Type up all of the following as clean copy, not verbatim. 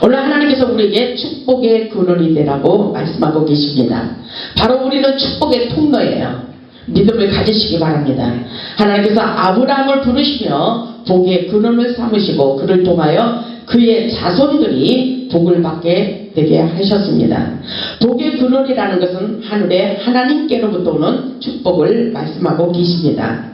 오늘 하나님께서 우리에게 축복의 근원이 되라고 말씀하고 계십니다. 바로 우리는 축복의 통로예요. 믿음을 가지시기 바랍니다. 하나님께서 아브라함을 부르시며 복의 근원을 삼으시고 그를 통하여 그의 자손들이 복을 받게 되게 하셨습니다. 복의 근원이라는 것은 하늘에 하나님께로부터 오는 축복을 말씀하고 계십니다.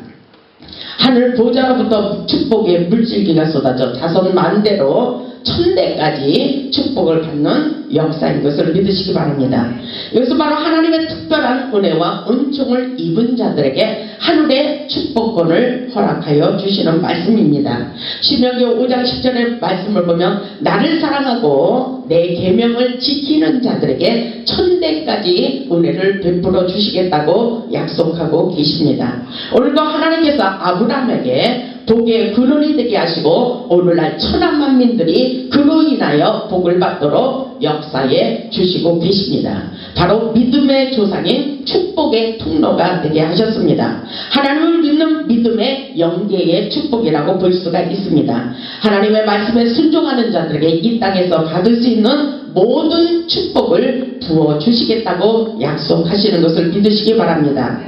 하늘 보좌로부터 축복의 물줄기가 쏟아져 자손 만대로 천대까지 축복을 받는 역사인 것을 믿으시기 바랍니다. 이것은 바로 하나님의 특별한 은혜와 은총을 입은 자들에게 하늘의 축복권을 허락하여 주시는 말씀입니다. 신명기 5장 10절의 말씀을 보면 나를 사랑하고 내 계명을 지키는 자들에게 천대까지 은혜를 베풀어 주시겠다고 약속하고 계십니다. 오늘도 하나님께서 아브라함에게 복의 근원이 되게 하시고 오늘날 천한 만민들이 그로 인하여 복을 받도록 역사에 주시고 계십니다. 바로 믿음의 조상인 축복의 통로가 되게 하셨습니다. 하나님을 믿는 믿음의 영계의 축복이라고 볼 수가 있습니다. 하나님의 말씀에 순종하는 자들에게 이 땅에서 받을 수 있는 모든 축복을 부어주시겠다고 약속하시는 것을 믿으시기 바랍니다.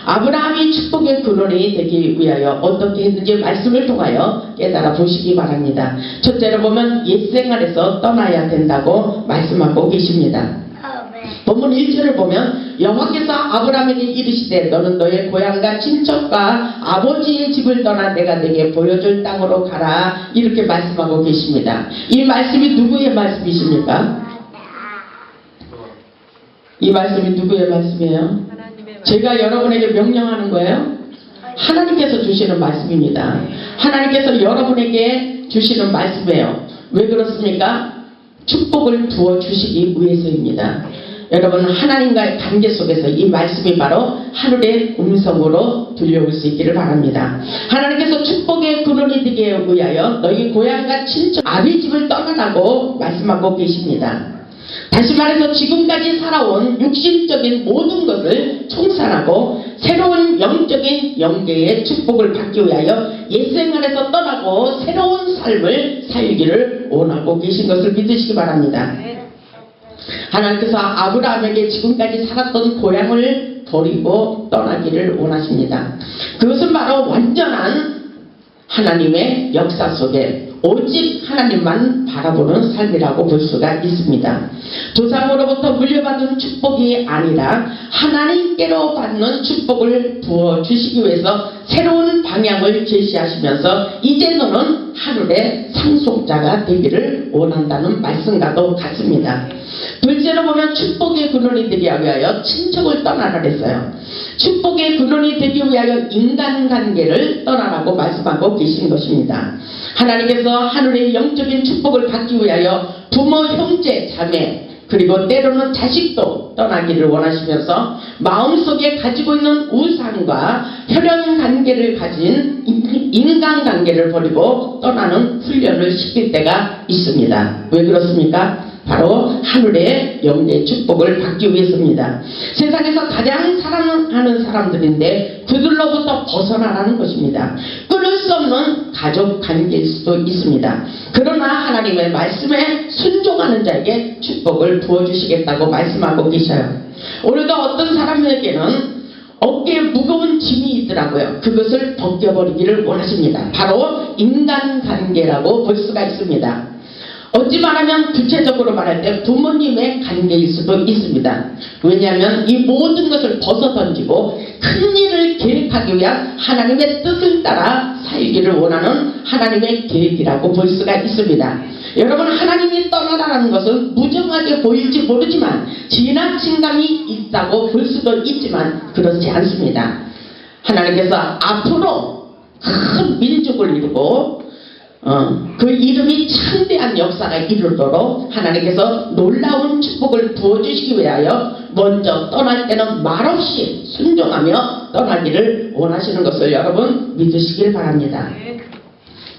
아브라함이 축복의 근원이 되기 위하여 어떻게 했는지 말씀을 통하여 깨달아 보시기 바랍니다. 첫째로 보면 옛생활에서 떠나야 된다고 말씀하고 계십니다. 본문 1절을 보면 여호와께서 아브라함에게 이르시되 너는 너의 고향과 친척과 아버지의 집을 떠나 내가 내게 보여줄 땅으로 가라 이렇게 말씀하고 계십니다. 이 말씀이 누구의 말씀이십니까? 이 말씀이 누구의 말씀이에요? 제가 여러분에게 명령하는 거예요? 하나님께서 주시는 말씀입니다. 하나님께서 여러분에게 주시는 말씀이에요. 왜 그렇습니까? 축복을 부어주시기 위해서입니다. 여러분 하나님과의 관계 속에서 이 말씀이 바로 하늘의 음성으로 들려올 수 있기를 바랍니다. 하나님께서 축복의 근원이 되기 위하여 너희 고향과 친척 아비 집을 떠나라고 말씀하고 계십니다. 다시 말해서 지금까지 살아온 육신적인 모든 것을 청산하고 새로운 영적인 영계의 축복을 받기 위하여 옛생활에서 떠나고 새로운 삶을 살기를 원하고 계신 것을 믿으시기 바랍니다. 하나님께서 아브라함에게 지금까지 살았던 고향을 버리고 떠나기를 원하십니다. 그것은 바로 완전한 하나님의 역사 속에 오직 하나님만 바라보는 삶이라고 볼 수가 있습니다. 조상으로부터 물려받은 축복이 아니라 하나님께로 받는 축복을 부어주시기 위해서 새로운 방향을 제시하시면서 이제 너는 하늘의 상속자가 되기를 원한다는 말씀과도 같습니다. 둘째로 보면 축복의 근원이 되기 위하여 친척을 떠나라 했어요. 축복의 근원이 되기 위하여 인간관계를 떠나라고 말씀하고 계신 것입니다. 하나님께서 하늘의 영적인 축복을 받기 위하여 부모, 형제, 자매 그리고 때로는 자식도 떠나기를 원하시면서 마음속에 가지고 있는 우상과 혈연관계를 가진 인간관계를 버리고 떠나는 훈련을 시킬 때가 있습니다. 왜 그렇습니까? 바로 하늘의 영계의 축복을 받기 위해서입니다. 세상에서 가장 사랑하는 사람들인데 그들로부터 벗어나라는 것입니다. 끊을 수 없는 가족 관계일 수도 있습니다. 그러나 하나님의 말씀에 순종하는 자에게 축복을 부어주시겠다고 말씀하고 계셔요. 오늘도 어떤 사람에게는 어깨에 무거운 짐이 있더라고요. 그것을 벗겨버리기를 원하십니다. 바로 인간관계라고 볼 수가 있습니다. 어찌 말하면 구체적으로 말할 때 부모님의 관계일 수도 있습니다. 왜냐하면 이 모든 것을 벗어던지고 큰 일을 계획하기 위한 하나님의 뜻을 따라 살기를 원하는 하나님의 계획이라고 볼 수가 있습니다. 여러분 하나님이 떠나라는 것은 무정하게 보일지 모르지만 지나친 감이 있다고 볼 수도 있지만 그렇지 않습니다. 하나님께서 앞으로 큰 민족을 이루고 그 이름이 창대한 역사가 이루도록 하나님께서 놀라운 축복을 부어주시기 위하여 먼저 떠날 때는 말없이 순종하며 떠나기를 원하시는 것을 여러분 믿으시길 바랍니다.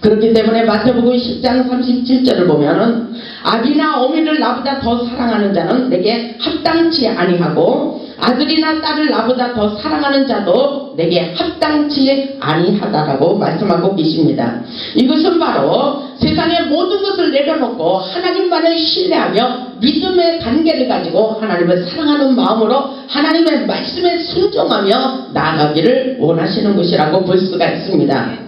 그렇기 때문에 마태복음 10장 37절을 보면은 아비나 어미를 나보다 더 사랑하는 자는 내게 합당치 아니하고 아들이나 딸을 나보다 더 사랑하는 자도 내게 합당치 아니하다라고 말씀하고 계십니다. 이것은 바로 세상의 모든 것을 내려놓고 하나님만을 신뢰하며 믿음의 관계를 가지고 하나님을 사랑하는 마음으로 하나님의 말씀에 순종하며 나아가기를 원하시는 것이라고 볼 수가 있습니다.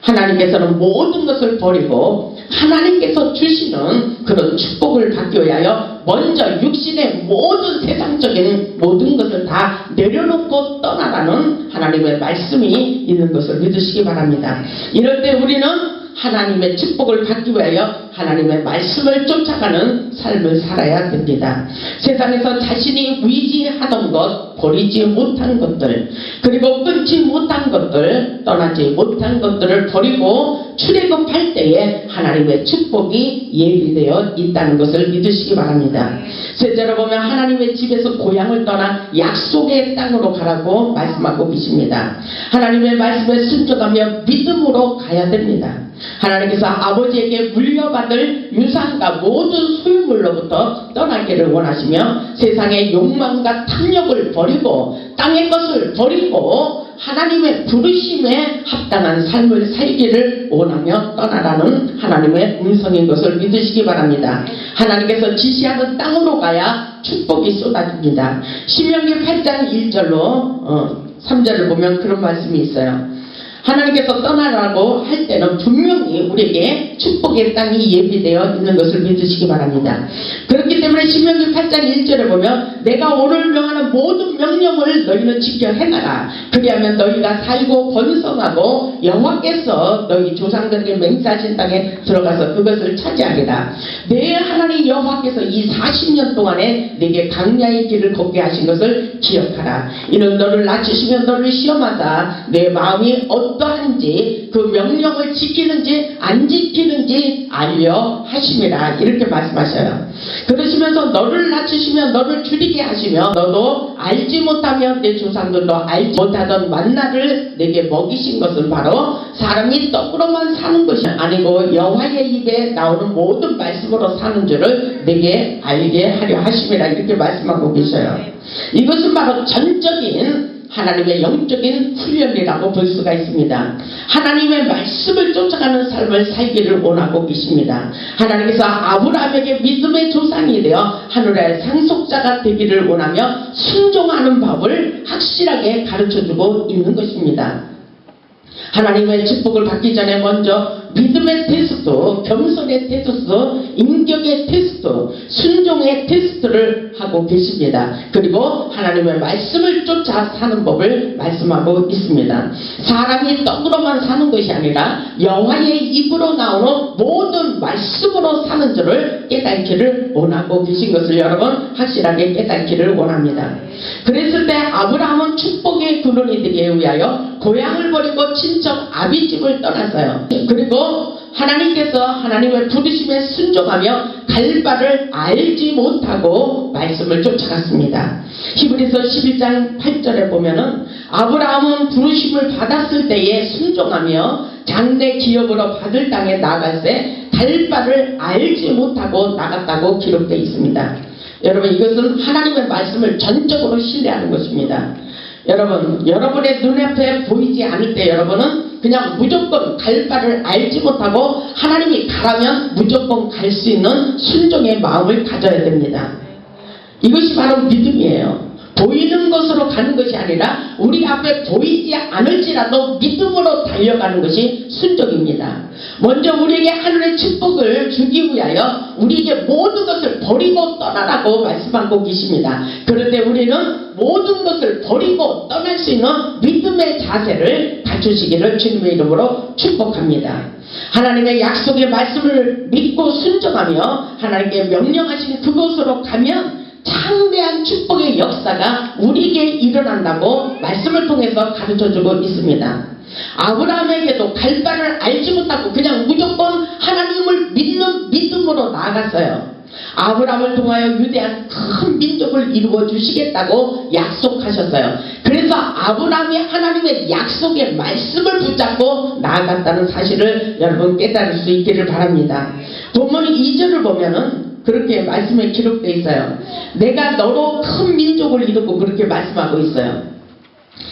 하나님께서는 모든 것을 버리고 하나님께서 주시는 그런 축복을 받기 위하여 먼저 육신의 모든 세상적인 모든 것을 다 내려놓고 떠나라는 하나님의 말씀이 있는 것을 믿으시기 바랍니다. 이럴 때 우리는 하나님의 축복을 받기 위하여 하나님의 말씀을 쫓아가는 삶을 살아야 됩니다. 세상에서 자신이 의지하던 것, 버리지 못한 것들, 그리고 끊지 못한 것들, 떠나지 못한 것들을 버리고 출애굽할 때에 하나님의 축복이 예비되어 있다는 것을 믿으시기 바랍니다. 셋째로 보면 하나님의 집에서 고향을 떠나 약속의 땅으로 가라고 말씀하고 계십니다. 하나님의 말씀에 순종하며 믿음으로 가야 됩니다. 하나님께서 아버지에게 물려받을 유산과 모든 소유물로부터 떠나기를 원하시며 세상의 욕망과 탐욕을 버리고 땅의 것을 버리고 하나님의 부르심에 합당한 삶을 살기를 원하며 떠나라는 하나님의 음성인 것을 믿으시기 바랍니다. 하나님께서 지시하는 땅으로 가야 축복이 쏟아집니다. 신명기 8장 1절로 3절을 보면 그런 말씀이 있어요. 하나님께서 떠나라고 할 때는 분명히 우리에게 축복의 땅이 예비되어 있는 것을 믿으시기 바랍니다. 그렇기 때문에 신명기 8장 1절에 보면 내가 오늘 명하는 모든 명령을 너희는 지켜 행하라. 그리하면 너희가 살고 번성하고 여호와께서 너희 조상들에게 맹세하신 땅에 들어가서 그것을 차지하리라. 내 하나님 여호와께서 이 40년 동안에 내게 광야의 길을 걷게 하신 것을 기억하라. 이는 너를 낮추시며 너를 시험하사 내 마음이 어떠한지 그 명령을 지키는지 안 지키는지 알려 하심이라. 이렇게 말씀하셔요. 그러시면서 너를 낮추시며 너를 줄이게 하시며 너도 알지 못하며 내 조상들도 알지 못하던 만나를 내게 먹이신 것은 바로 사람이 떡으로만 사는 것이 아니고 여호와의 입에 나오는 모든 말씀으로 사는 줄을 내게 알게 하려 하심이라. 이렇게 말씀하고 계셔요. 이것은 바로 전적인 하나님의 영적인 훈련이라고 볼 수가 있습니다. 하나님의 말씀을 쫓아가는 삶을 살기를 원하고 계십니다. 하나님께서 아브라함에게 믿음의 조상이 되어 하늘의 상속자가 되기를 원하며 순종하는 법을 확실하게 가르쳐주고 있는 것입니다. 하나님의 축복을 받기 전에 먼저 믿음의 테스트, 겸손의 테스트, 인격의 테스트, 순종의 테스트를 하고 계십니다. 그리고 하나님의 말씀을 쫓아 사는 법을 말씀하고 있습니다. 사람이 떡으로만 사는 것이 아니라 여호와의 입으로 나오는 모든 말씀으로 사는 줄을 깨닫기를 원하고 계신 것을 여러분 확실하게 깨닫기를 원합니다. 그랬을 때 아브라함은 축복의 근원이 되기 위하여 고향을 버리고 친척 아비집을 떠났어요. 그리고 하나님께서 하나님의 부르심에 순종하며 갈 바를 알지 못하고 말씀을 쫓아갔습니다. 히브리서 11장 8절에 보면은 아브라함은 부르심을 받았을 때에 순종하며 장래 기업으로 받을 땅에 나갈새 갈 바를 알지 못하고 나갔다고 기록되어 있습니다. 여러분, 이것은 하나님의 말씀을 전적으로 신뢰하는 것입니다. 여러분, 여러분의 눈앞에 보이지 않을 때 여러분은 그냥 무조건 갈 바를 알지 못하고 하나님이 가라면 무조건 갈 수 있는 순종의 마음을 가져야 됩니다. 이것이 바로 믿음이에요. 보이는 것으로 가는 것이 아니라 우리 앞에 보이지 않을지라도 믿음으로 달려가는 것이 순종입니다. 먼저 우리에게 하늘의 축복을 주기 위하여 우리에게 모든 것을 버리고 떠나라고 말씀하고 계십니다. 그런데 우리는 모든 것을 버리고 떠날 수 있는 믿음의 자세를 갖추시기를 주님의 이름으로 축복합니다. 하나님의 약속의 말씀을 믿고 순종하며 하나님께 명령하신 그곳으로 가면 창대한 축복의 역사가 우리에게 일어난다고 말씀을 통해서 가르쳐주고 있습니다. 아브라함에게도 갈 바를 알지 못하고 그냥 무조건 하나님을 믿는 믿음으로 나아갔어요. 아브라함을 통하여 위대한 큰 민족을 이루어 주시겠다고 약속하셨어요. 그래서 아브라함이 하나님의 약속의 말씀을 붙잡고 나아갔다는 사실을 여러분 깨달을 수 있기를 바랍니다. 본문 2절을 보면은 그렇게 말씀에 기록되어 있어요. 내가 너로 큰 민족을 이루고 그렇게 말씀하고 있어요.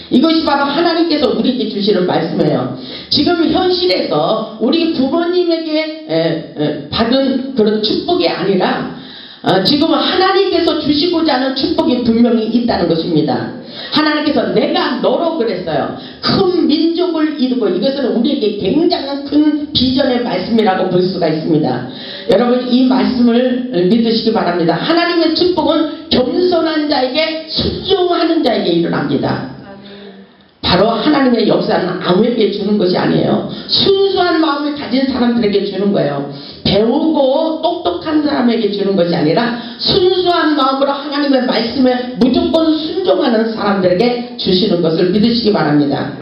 이것이 바로 하나님께서 우리에게 주시는 말씀이에요. 지금 현실에서 우리 부모님에게 받은 그런 축복이 아니라 지금 하나님께서 주시고자 하는 축복이 분명히 있다는 것입니다. 하나님께서 내가 너로 그랬어요. 큰 민족을 이루고, 이것은 우리에게 굉장한 큰 비전의 말씀이라고 볼 수가 있습니다. 여러분, 이 말씀을 믿으시기 바랍니다. 하나님의 축복은 겸손한 자에게, 순종하는 자에게 일어납니다. 바로 하나님의 역사는 아무에게 주는 것이 아니에요. 순수한 마음을 가진 사람들에게 주는 거예요. 배우고 똑똑한 사람에게 주는 것이 아니라 순수한 마음으로 하나님의 말씀에 무조건 순종하는 사람들에게 주시는 것을 믿으시기 바랍니다.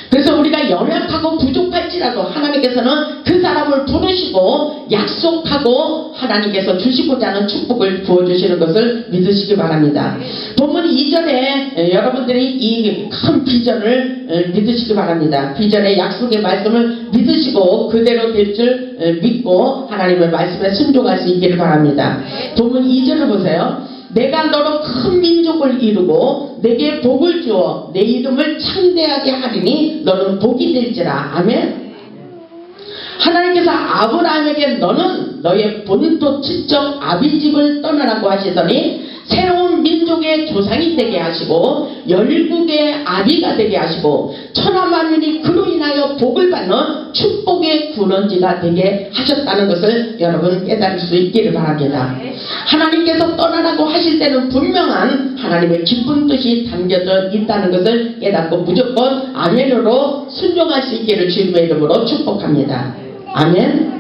그래서 우리가 연약하고 부족할지라도 하나님께서는 그 사람을 부르시고 약속하고 하나님께서 주시고자 하는 축복을 부어주시는 것을 믿으시기 바랍니다. 본문 2절에 여러분들이 이 큰 비전을 믿으시기 바랍니다. 비전의 약속의 말씀을 믿으시고 그대로 될 줄 믿고 하나님의 말씀에 순종할 수 있기를 바랍니다. 본문 2절을 보세요. 내가 너로 큰 민족을 이루고 내게 복을 주어 내 이름을 창대하게 하리니 너는 복이 될지라. 아멘. 하나님께서 아브라함에게 너는 너의 본토 친척 아비집을 떠나라고 하시더니 새로운 민족의 조상이 되게 하시고 열국의 아비가 되게 하시고 천하만민이 그로 인하여 복을 받는 축복의 근원지가 되게 하셨다는 것을 여러분 깨달을 수 있기를 바랍니다. 하나님께서 떠나라고 하실 때는 분명한 하나님의 기쁜 뜻이 담겨져 있다는 것을 깨닫고 무조건 아멘으로 순종할 수 있기를 주님의 이름으로 축복합니다. 아멘.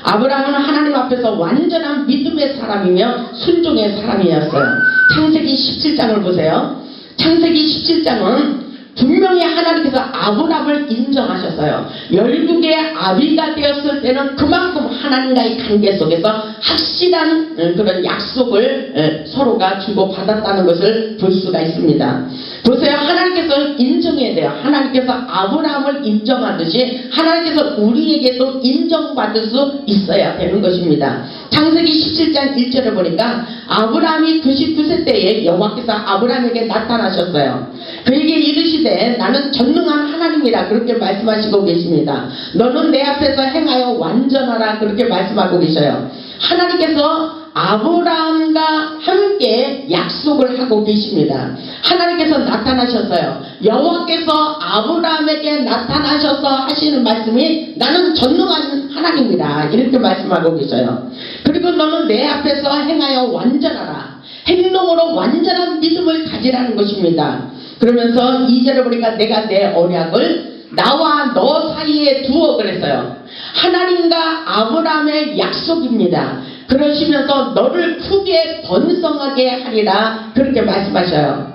아브라함은 하나님 앞에서 완전한 믿음의 사람이며 순종의 사람이었어요. 창세기 17장을 보세요. 창세기 17장은 분명히 하나님께서 아브라함을 인정하셨어요. 열국의 아비가 되었을 때는 그만큼 하나님과의 관계 속에서 확실한 그런 약속을 서로가 주고받았다는 것을 볼 수가 있습니다. 보세요. 하나님께서 인정해야 돼요. 하나님께서 아브라함을 인정하듯이 하나님께서 우리에게도 인정받을 수 있어야 되는 것입니다. 창세기 17장 1절을 보니까 아브라함이 99세 때에 여호와께서 아브라함에게 나타나셨어요. 그에게 이르시되 나는 전능한 하나님이라 그렇게 말씀하시고 계십니다. 너는 내 앞에서 행하여 완전하라 그렇게 말씀하고 계셔요. 하나님께서 아브라함과 함께 약속을 하고 계십니다. 하나님께서 나타나셨어요. 여호와께서 아브라함에게 나타나셔서 하시는 말씀이 나는 전능한 하나님이라 이렇게 말씀하고 계셔요. 그리고 너는 내 앞에서 행하여 완전하라. 행동으로 완전한 믿음을 가지라는 것입니다. 그러면서 2절에 보니까 내가 내 언약을 나와 너 사이에 두어 그랬어요. 하나님과 아브라함의 약속입니다. 그러시면서 너를 크게 번성하게 하리라 그렇게 말씀하셔요.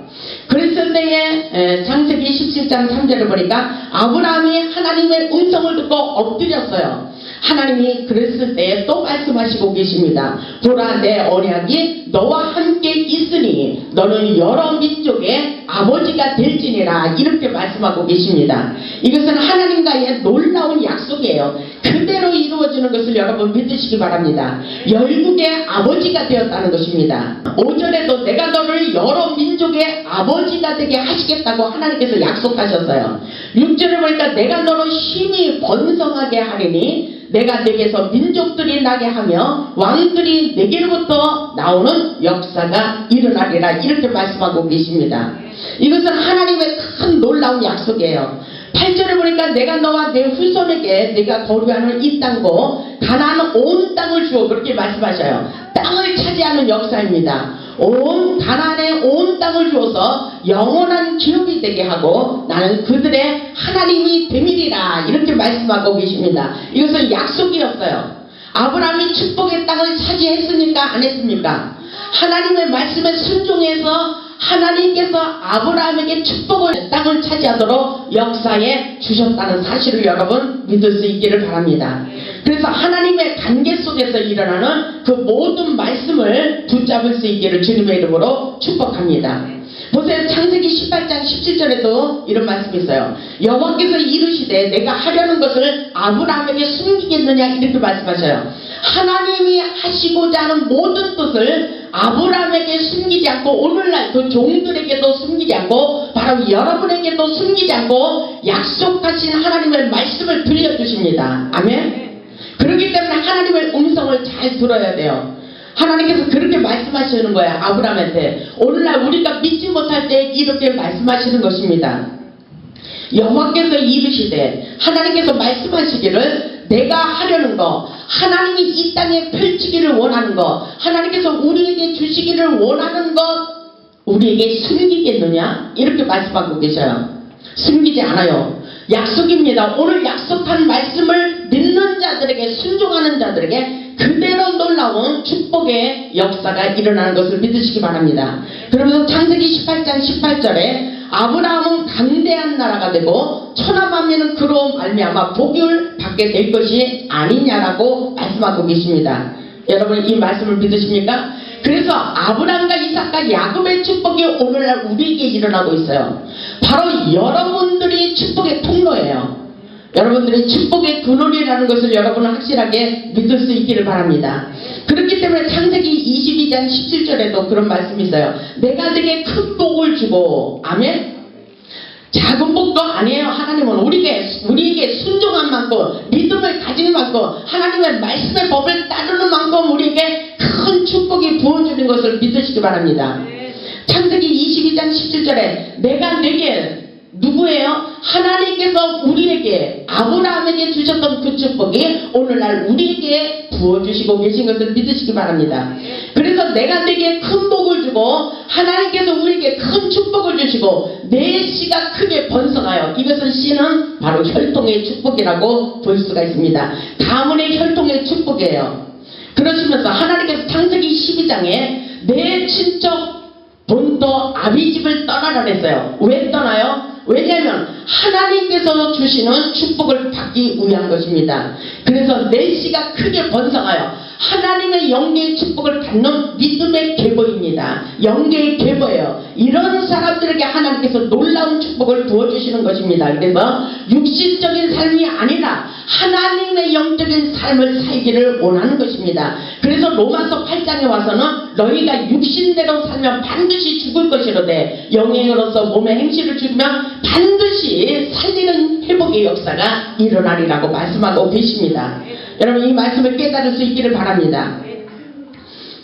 그랬을 때에 창세기 17장 3절을 보니까 아브라함이 하나님의 음성을 듣고 엎드렸어요. 하나님이 그랬을 때에 또 말씀하시고 계십니다. 보라 내 언약이 너와 함께 있으니 너는 여러 민족의 아버지가 될지니라 이렇게 말씀하고 계십니다. 이것은 하나님과의 놀라운 약속이에요. 그대로 이루어지는 것을 여러분 믿으시기 바랍니다. 열국의 아버지가 되었다는 것입니다. 5절에도 내가 너를 여러 민족의 아버지가 되게 하시겠다고 하나님께서 약속하셨어요. 6절에 보니까 내가 너를 힘이 번성하게 하리니 내가 내게서 민족들이 나게 하며 왕들이 내게로부터 나오는 역사가 일어나리라 이렇게 말씀하고 계십니다. 이것은 하나님의 큰 놀라운 약속이에요. 8절에 보니까 내가 너와 내 후손에게 네가 거류하는 이 땅고 가나안 온 땅을 주어 그렇게 말씀하셔요. 땅을 차지하는 역사입니다. 가나안의 온 땅을 주어서 영원한 기업이 되게 하고 나는 그들의 하나님이 되밀이라 이렇게 말씀하고 계십니다. 이것은 약속이었어요. 아브라함이 축복의 땅을 차지했습니까? 안 했습니까? 하나님의 말씀에 순종해서 하나님께서 아브라함에게 축복을 땅을 차지하도록 역사에 주셨다는 사실을 여러분 믿을 수 있기를 바랍니다. 그래서 하나님의 관계 속에서 일어나는 그 모든 말씀을 붙잡을 수 있기를 주님의 이름으로 축복합니다. 보세요. 창세기 18장 17절에도 이런 말씀이 있어요. 여호와께서 이르시되 내가 하려는 것을 아브라함에게 숨기겠느냐 이렇게 말씀하셔요. 하나님이 하시고자 하는 모든 뜻을 아브라함에게 숨기지 않고 오늘날 그 종들에게도 숨기지 않고 바로 여러분에게도 숨기지 않고 약속하신 하나님의 말씀을 들려주십니다. 아멘. 그렇기 때문에 하나님의 음성을 잘 들어야 돼요. 하나님께서 그렇게 말씀하시는 거예요. 아브라함한테 오늘날 우리가 믿지 못할 때 이렇게 말씀하시는 것입니다. 여호와께서 이르시되 하나님께서 말씀하시기를 내가 하려는 거, 하나님이 이 땅에 펼치기를 원하는 거, 하나님께서 우리에게 주시기를 원하는 것 우리에게 숨기겠느냐? 이렇게 말씀하고 계셔요. 숨기지 않아요. 약속입니다. 오늘 약속한 말씀을 믿는 자들에게, 순종하는 자들에게 그대로 놀라운 축복의 역사가 일어나는 것을 믿으시기 바랍니다. 그러면서 창세기 18장 18절에 아브라함은 강대한 나라가 되고 천하만민은 그로 말미암아 복을 받게 될 것이 아니냐라고 말씀하고 계십니다. 여러분 이 말씀을 믿으십니까? 그래서 아브라함과 이삭과 야곱의 축복이 오늘날 우리에게 일어나고 있어요. 바로 여러분들이 축복의 통로예요. 여러분들이 축복의 근원이라는 것을 여러분은 확실하게 믿을 수 있기를 바랍니다. 그렇기 때문에 창세기 22장 17절에도 그런 말씀이 있어요. 내가 네게 큰 복을 주고, 아멘? 작은 복도 아니에요. 하나님은 우리에게 순종한 만큼, 믿음을 가지는 만큼, 하나님의 말씀의 법을 따르는 만큼 우리에게 큰 축복이 부어주는 것을 믿으시기 바랍니다. 창세기 22장 17절에 내가 네게 누구예요? 하나님께서 우리에게 아브라함에게 주셨던 그 축복이 오늘날 우리에게 부어주시고 계신 것을 믿으시기 바랍니다. 그래서 내가 네게 큰 복을 주고 하나님께서 우리에게 큰 축복을 주시고 내 씨가 크게 번성하여, 이것은 씨는 바로 혈통의 축복이라고 볼 수가 있습니다. 가문의 혈통의 축복이에요. 그러시면서 하나님께서 창세기 12장에 내 친척 본토 아비집을 떠나라 그랬어요. 왜 떠나요? 왜냐하면 하나님께서 주시는 축복을 받기 위한 것입니다. 그래서 내 씨가 크게 번성하여 하나님의 영계의 축복을 받는 믿음의 계보입니다. 영계의 계보예요. 이런 사람들에게 하나님께서 놀라운 축복을 부어주시는 것입니다. 그래서 육신적인 삶이 아니라 하나님의 영적인 삶을 살기를 원하는 것입니다. 그래서 로마서 8장에 와서는 너희가 육신대로 살면 반드시 죽을 것이로되 영행으로서 몸의 행실을 죽으면 반드시 살리는 회복의 역사가 일어나리라고 말씀하고 계십니다. 여러분 이 말씀을 깨달을 수 있기를 바랍니다.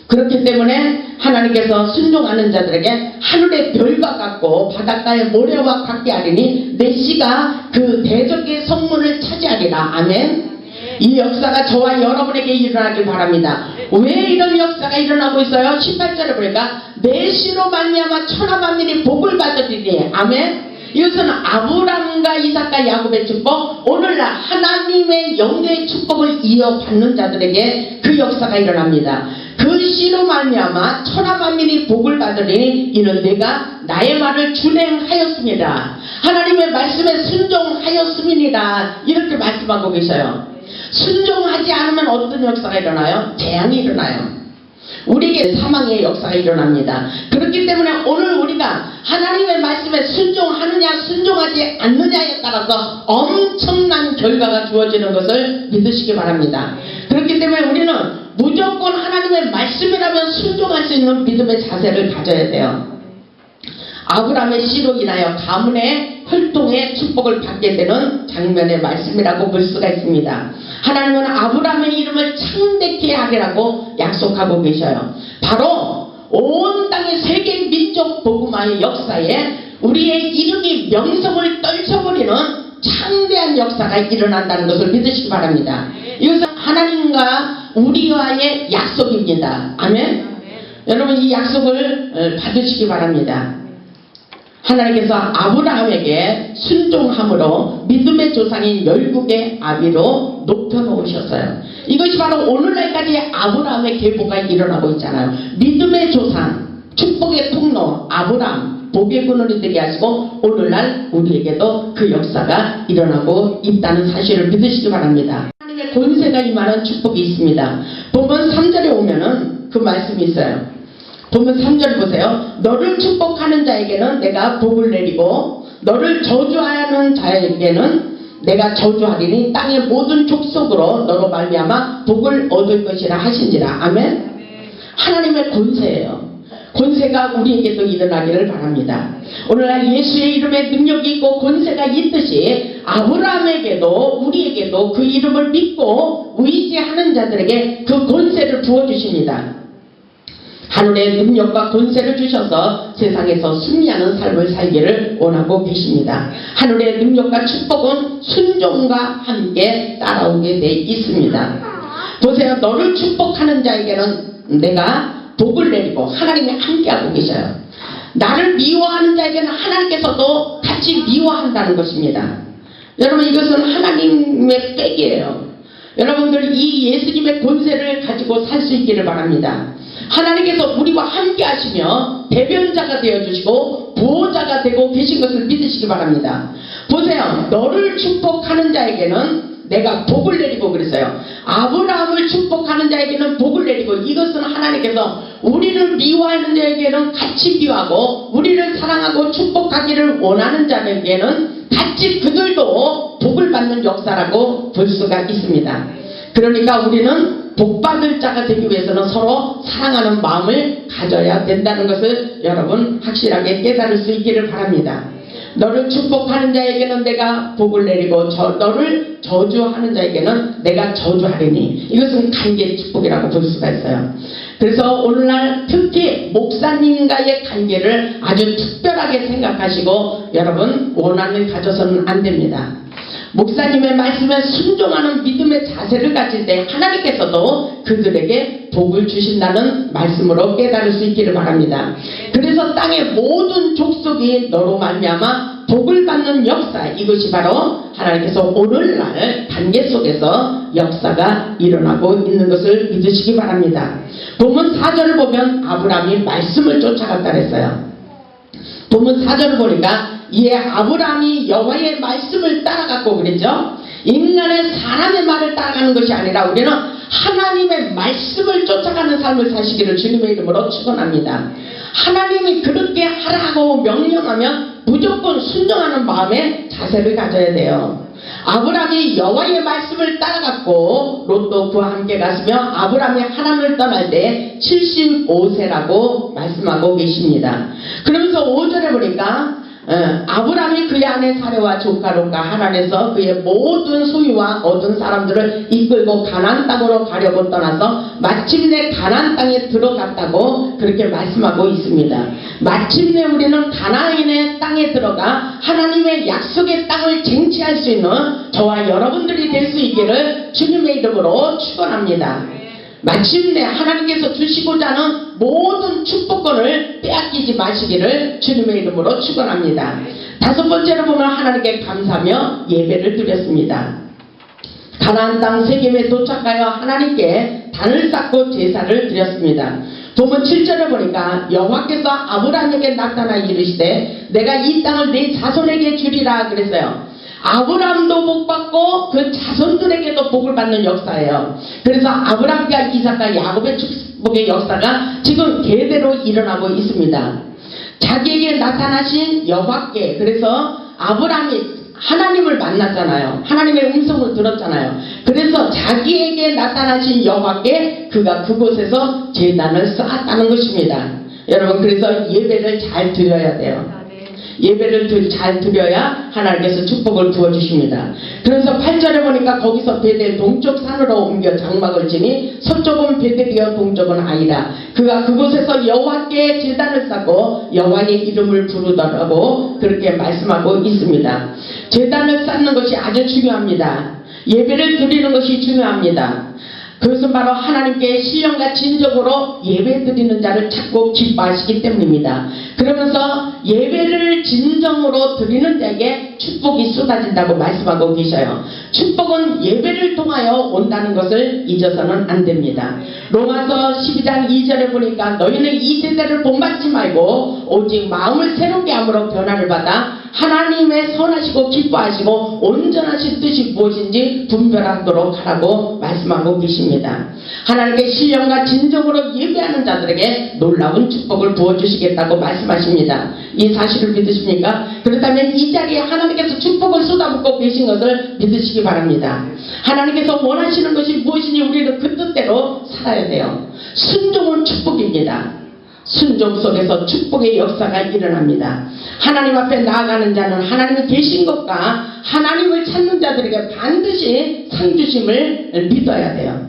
그렇기 때문에 하나님께서 순종하는 자들에게 하늘의 별과 같고 바닷가의 모래와 같게 하리니 내 씨가 그 대적의 성문을 차지하리라. 아멘. 이 역사가 저와 여러분에게 일어나길 바랍니다. 왜 이런 역사가 일어나고 있어요? 18절에 보니까 내 씨로 말미암아 천하만민이 복을 받으리니. 아멘. 이것은 아브라함과 이삭과 야곱의 축복, 오늘날 하나님의 영계의 축복을 이어받는 자들에게 그 역사가 일어납니다. 그 씨로 말미암아 천하만민이 복을 받으니 이는 내가 나의 말을 준행하였습니다. 하나님의 말씀에 순종하였음이니라. 이렇게 말씀하고 계셔요. 순종하지 않으면 어떤 역사가 일어나요? 재앙이 일어나요. 우리에게 사망의 역사가 일어납니다. 그렇기 때문에 오늘 우리가 하나님의 말씀에 순종하느냐 순종하지 않느냐에 따라서 엄청난 결과가 주어지는 것을 믿으시기 바랍니다. 그렇기 때문에 우리는 무조건 하나님의 말씀이라면 순종할 수 있는 믿음의 자세를 가져야 돼요. 아브라함의 씨로 인하여 가문의 혈통의 축복을 받게 되는 장면의 말씀이라고 볼 수가 있습니다. 하나님은 아브라함의 이름을 창대케 하리라고 약속하고 계셔요. 바로 온 땅의 세계 민족 복음화의 역사에 우리의 이름이 명성을 떨쳐버리는 창대한 역사가 일어난다는 것을 믿으시기 바랍니다. 이것은 하나님과 우리와의 약속입니다. 아멘. 여러분 이 약속을 받으시기 바랍니다. 하나님께서 아브라함에게 순종함으로 믿음의 조상인 열국의 아비로 높여놓으셨어요. 이것이 바로 오늘날까지 아브라함의 계보가 일어나고 있잖아요. 믿음의 조상, 축복의 통로 아브라함, 복의 근원이 되게 하시고 오늘날 우리에게도 그 역사가 일어나고 있다는 사실을 믿으시기 바랍니다. 하나님의 권세가 임하는 축복이 있습니다. 보면 3절에 오면은 그 말씀이 있어요. 보면 3절 보세요. 너를 축복하는 자에게는 내가 복을 내리고 너를 저주하는 자에게는 내가 저주하리니 땅의 모든 족속으로 너로 말미암아 복을 얻을 것이라 하신지라. 아멘. 하나님의 권세예요. 권세가 우리에게도 일어나기를 바랍니다. 오늘날 예수의 이름에 능력이 있고 권세가 있듯이 아브라함에게도 우리에게도 그 이름을 믿고 의지하는 자들에게 그 권세를 부어주십니다. 하늘의 능력과 권세를 주셔서 세상에서 승리하는 삶을 살기를 원하고 계십니다. 하늘의 능력과 축복은 순종과 함께 따라오게 돼 있습니다. 보세요. 너를 축복하는 자에게는 내가 복을 내리고 하나님이 함께하고 계셔요. 나를 미워하는 자에게는 하나님께서도 같이 미워한다는 것입니다. 여러분, 이것은 하나님의 백이에요. 여러분들 이 예수님의 권세를 가지고 살 수 있기를 바랍니다. 하나님께서 우리와 함께 하시며 대변자가 되어주시고 보호자가 되고 계신 것을 믿으시기 바랍니다. 보세요. 너를 축복하는 자에게는 내가 복을 내리고 그랬어요. 아브라함을 축복하는 자에게는 복을 내리고, 이것은 하나님께서 우리를 미워하는 자에게는 같이 미워하고 우리를 사랑하고 축복하기를 원하는 자에게는 같이 그들도 복을 받는 역사라고 볼 수가 있습니다. 그러니까 우리는 복받을 자가 되기 위해서는 서로 사랑하는 마음을 가져야 된다는 것을 여러분 확실하게 깨달을 수 있기를 바랍니다. 너를 축복하는 자에게는 내가 복을 내리고 너를 저주하는 자에게는 내가 저주하리니, 이것은 관계 축복이라고 볼 수가 있어요. 그래서 오늘날 특히 목사님과의 관계를 아주 특별하게 생각하시고 여러분 원한을 가져서는 안 됩니다. 목사님의 말씀에 순종하는 믿음의 자세를 가질 때 하나님께서도 그들에게 복을 주신다는 말씀으로 깨달을 수 있기를 바랍니다. 그래서 땅의 모든 족속이 너로 말미암아 복을 받는 역사, 이것이 바로 하나님께서 오늘날 관계 속에서 역사가 일어나고 있는 것을 믿으시기 바랍니다. 본문 4절을 보면 아브라함이 말씀을 쫓아갔다 그랬어요. 본문 4절을 보니까 이에 아브라함이 여호와의 말씀을 따라갔고 그랬죠. 인간의 사람의 말을 따라가는 것이 아니라 우리는 하나님의 말씀을 쫓아가는 삶을 사시기를 주님의 이름으로 축원합니다. 하나님이 그렇게 하라고 명령하면 무조건 순종하는 마음의 자세를 가져야 돼요. 아브라함이 여호와의 말씀을 따라갔고 롯도 그와 함께 갔으며 아브라함이 하나님을 떠날 때 75세라고 말씀하고 계십니다. 그러면서 5절에 보니까 아브라함이 그의 아내 사레와 조카 롯과 하란에서 그의 모든 소유와 얻은 사람들을 이끌고 가나안 땅으로 가려고 떠나서 마침내 가나안 땅에 들어갔다고 그렇게 말씀하고 있습니다. 마침내 우리는 가나안의 땅에 들어가 하나님의 약속의 땅을 쟁취할 수 있는 저와 여러분들이 될 수 있기를 주님의 이름으로 축원합니다. 마침내 하나님께서 주시고자 하는 모든 축복권을 빼앗기지 마시기를 주님의 이름으로 축원합니다. 다섯 번째로 보면 하나님께 감사하며 예배를 드렸습니다. 가나안 땅 세겜에 도착하여 하나님께 단을 쌓고 제사를 드렸습니다. 본문 7절에 보니까 여호와께서 아브라함에게 나타나 이르시되 내가 이 땅을 네 자손에게 주리라 그랬어요. 아브라함도 복 받고 그 자손들에게도 복을 받는 역사예요. 그래서 아브라함과 이삭과 야곱의 축복의 역사가 지금 대대로 일어나고 있습니다. 자기에게 나타나신 여호와께, 그래서 아브라함이 하나님을 만났잖아요. 하나님의 음성을 들었잖아요. 그래서 자기에게 나타나신 여호와께 그가 그곳에서 제단을 쌓았다는 것입니다. 여러분, 그래서 예배를 잘 드려야 돼요. 예배를 잘 드려야 하나님께서 축복을 부어주십니다. 그래서 8절에 보니까 거기서 베델 동쪽 산으로 옮겨 장막을 지니 서쪽은 베델이요 동쪽은 아이라. 그가 그곳에서 여호와께 제단을 쌓고 여호와의 이름을 부르더라고 그렇게 말씀하고 있습니다. 제단을 쌓는 것이 아주 중요합니다. 예배를 드리는 것이 중요합니다. 그것은 바로 하나님께 신령과 진정으로 예배드리는 자를 찾고 기뻐하시기 때문입니다. 그러면서 예배를 진정으로 드리는 자에게 축복이 쏟아진다고 말씀하고 계셔요. 축복은 예배를 통하여 온다는 것을 잊어서는 안 됩니다. 로마서 12장 2절에 보니까 너희는 이 세대를 본받지 말고 오직 마음을 새롭게 함으로 변화를 받아 하나님의 선하시고 기뻐하시고 온전하신 뜻이 무엇인지 분별하도록 하라고 말씀하고 계십니다. 하나님께 신령과 진정으로 예배하는 자들에게 놀라운 축복을 부어주시겠다고 말씀하십니다. 이 사실을 믿으십니까? 그렇다면 이 자리에 하나님께서 축복을 쏟아붓고 계신 것을 믿으시기 바랍니다. 하나님께서 원하시는 것이 무엇이니 우리는 그 뜻대로 살아야 돼요. 순종은 축복입니다. 순종 속에서 축복의 역사가 일어납니다. 하나님 앞에 나아가는 자는 하나님이 계신 것과 하나님을 찾는 자들에게 반드시 상 주심을 믿어야 돼요.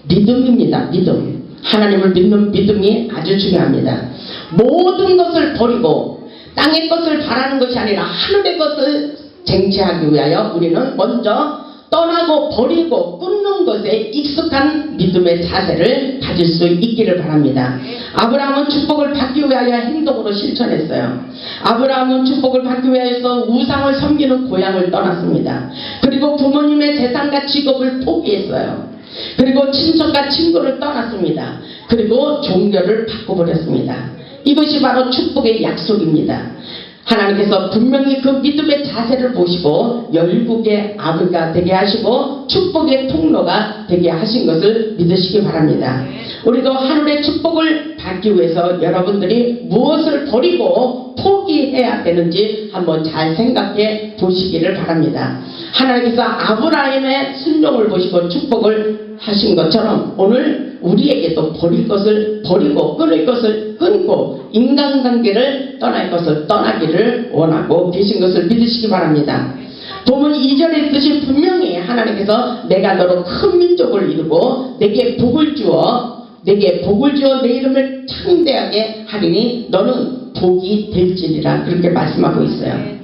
믿음입니다. 믿음. 하나님을 믿는 믿음이 아주 중요합니다. 모든 것을 버리고 땅의 것을 바라는 것이 아니라 하늘의 것을 쟁취하기 위하여 우리는 먼저 떠나고 버리고 끊는 것에 익숙한 믿음의 자세를 가질 수 있기를 바랍니다. 아브라함은 축복을 받기 위하여 행동으로 실천했어요. 아브라함은 축복을 받기 위하여서 우상을 섬기는 고향을 떠났습니다. 그리고 부모님의 재산과 직업을 포기했어요. 그리고 친척과 친구를 떠났습니다. 그리고 종교를 바꿔버렸습니다. 이것이 바로 축복의 약속입니다. 하나님께서 분명히 그 믿음의 자세를 보시고 열국의 아버지가 되게 하시고 축복의 통로가 되게 하신 것을 믿으시기 바랍니다. 우리도 하늘의 축복을 받기 위해서 여러분들이 무엇을 버리고 포기해야 되는지 한번 잘 생각해 보시기를 바랍니다. 하나님께서 아브라함의 순종을 보시고 축복을 하신 것처럼 오늘 우리에게도 버릴 것을 버리고 끊을 것을 끊고 인간관계를 떠날 것을 떠나기를 원하고 계신 것을 믿으시기 바랍니다. 보면 2절의 뜻이 분명히 하나님께서 내가 너로 큰 민족을 이루고 내게 복을 주어 내 이름을 창대하게 하리니 너는 복이 될지니라 그렇게 말씀하고 있어요.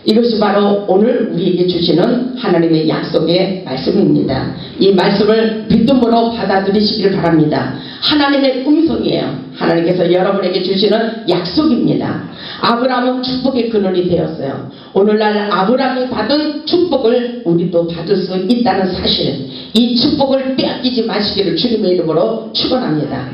이것이 바로 오늘 우리에게 주시는 하나님의 약속의 말씀입니다. 이 말씀을 믿음으로 받아들이시기를 바랍니다. 하나님의 음성이에요. 하나님께서 여러분에게 주시는 약속입니다. 아브라함은 축복의 근원이 되었어요. 오늘날 아브라함이 받은 축복을 우리도 받을 수 있다는 사실, 이 축복을 빼앗기지 마시기를 주님의 이름으로 축원합니다.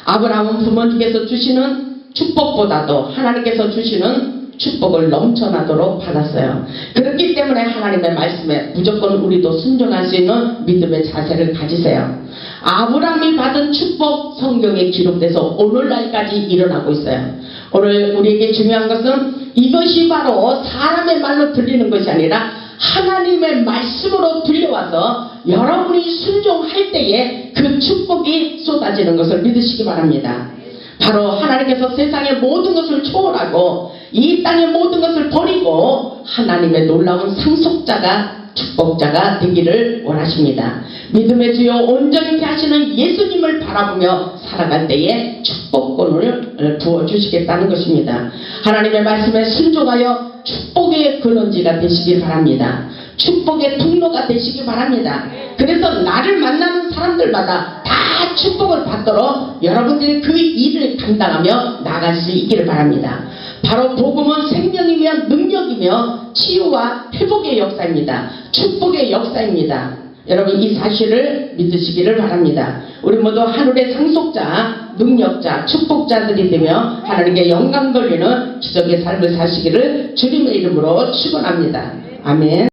아브라함은 부모님께서 주시는 축복보다도 하나님께서 주시는 축복을 넘쳐나도록 받았어요. 그렇기 때문에 하나님의 말씀에 무조건 우리도 순종할 수 있는 믿음의 자세를 가지세요. 아브라함이 받은 축복 성경에 기록돼서 오늘날까지 일어나고 있어요. 오늘 우리에게 중요한 것은 이것이 바로 사람의 말로 들리는 것이 아니라 하나님의 말씀으로 들려와서 여러분이 순종할 때에 그 축복이 쏟아지는 것을 믿으시기 바랍니다. 바로 하나님께서 세상의 모든 것을 초월하고 이 땅의 모든 것을 버리고 하나님의 놀라운 상속자가 축복자가 되기를 원하십니다. 믿음의 주여 온전히 하시는 예수님을 바라보며 살아갈 때에 축복권을 부어주시겠다는 것입니다. 하나님의 말씀에 순종하여 축복의 근원지가 되시길 바랍니다. 축복의 통로가 되시기 바랍니다. 그래서 나를 만나는 사람들마다 다 축복을 받도록 여러분들이 그 일을 감당하며 나갈 수 있기를 바랍니다. 바로 복음은 생명이며 능력이며 치유와 회복의 역사입니다. 축복의 역사입니다. 여러분 이 사실을 믿으시기를 바랍니다. 우리 모두 하늘의 상속자, 능력자, 축복자들이 되며 하나님께 영광 돌리는 기적의 삶을 사시기를 주님의 이름으로 축원합니다. 아멘.